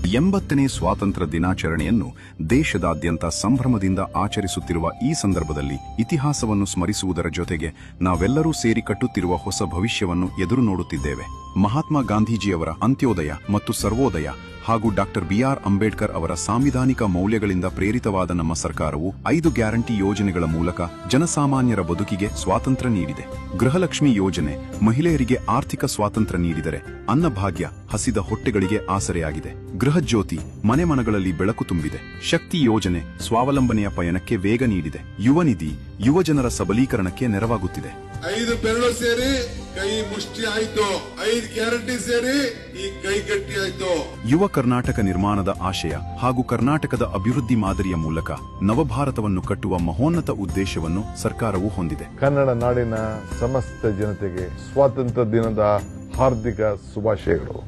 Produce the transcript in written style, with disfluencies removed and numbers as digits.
80ನೇ ಸ್ವಾತಂತ್ರ್ಯ ದಿನಾಚರಣೆಯನ್ನು ದೇಶದಾದ್ಯಂತ ಸಂಭ್ರಮದಿಂದ ಆಚರಿಸುತ್ತಿರುವ ಈ ಸಂದರ್ಭದಲ್ಲಿ ಇತಿಹಾಸವನ್ನು ಸ್ಮರಿಸುವುದರ ಜೊತೆಗೆ ನಾವೆಲ್ಲರೂ ಸೇರಿ ಕಟ್ಟುತ್ತಿರುವ ಹೊಸ ಭವಿಷ್ಯವನ್ನು ಎದುರು ನೋಡುತ್ತಿದ್ದೇವೆ. ಮಹಾತ್ಮ ಗಾಂಧೀಜಿಯವರ ಅಂತ್ಯೋದಯ ಮತ್ತು ಸರ್ವೋದಯ ಹಾಗೂ ಡಾಕ್ಟರ್ ಬಿಆರ್ ಅಂಬೇಡ್ಕರ್ ಅವರ ಸಾಂವಿಧಾನಿಕ ಮೌಲ್ಯಗಳಿಂದ ಪ್ರೇರಿತವಾದ ನಮ್ಮ ಸರ್ಕಾರವು 5 ಗ್ಯಾರಂಟಿ ಯೋಜನೆಗಳ ಮೂಲಕ ಜನಸಾಮಾನ್ಯರ ಬದುಕಿಗೆ ಸ್ವಾತಂತ್ರ್ಯ ನೀಡಿದೆ. ಗೃಹಲಕ್ಷ್ಮಿ ಯೋಜನೆ ಮಹಿಳೆಯರಿಗೆ ಆರ್ಥಿಕ ಸ್ವಾತಂತ್ರ್ಯ ನೀಡಿದರೆ, ಅನ್ನಭಾಗ್ಯ ಹಸಿದ ಹೊಟ್ಟೆಗಳಿಗೆ ಆಸರೆಯಾಗಿದೆ. ಗೃಹಜ್ಯೋತಿ ಮನೆ ಮನಗಳಲ್ಲಿ ಬೆಳಕು ತುಂಬಿದೆ. ಶಕ್ತಿ ಯೋಜನೆ ಸ್ವಾವಲಂಬನೆಯ ಪಯಣಕ್ಕೆ ವೇಗ ನೀಡಿದೆ. ಯುವ ನಿಧಿ ಯುವಜನರ ಸಬಲೀಕರಣಕ್ಕೆ ನೆರವಾಗುತ್ತಿದೆ. 5 ಬೆರಳು ಸೇರಿ ಕೈ ಮುಷ್ಟಿ ಆಯ್ತು, 5 ಗ್ಯಾರಂಟಿ ಸೇರಿ ಈ ಕೈ ಗಟ್ಟಿ ಆಯ್ತು. ಯುವ ಕರ್ನಾಟಕ ನಿರ್ಮಾಣದ ಆಶಯ ಹಾಗೂ ಕರ್ನಾಟಕದ ಅಭಿವೃದ್ಧಿ ಮಾದರಿಯ ಮೂಲಕ ನವಭಾರತವನ್ನು ಕಟ್ಟುವ ಮಹೋನ್ನತ ಉದ್ದೇಶವನ್ನು ಸರ್ಕಾರವು ಹೊಂದಿದೆ. ಕನ್ನಡ ನಾಡಿನ ಸಮಸ್ತ ಜನತೆಗೆ ಸ್ವಾತಂತ್ರ್ಯ ದಿನದ ಹಾರ್ದಿಕ ಶುಭಾಶಯಗಳು.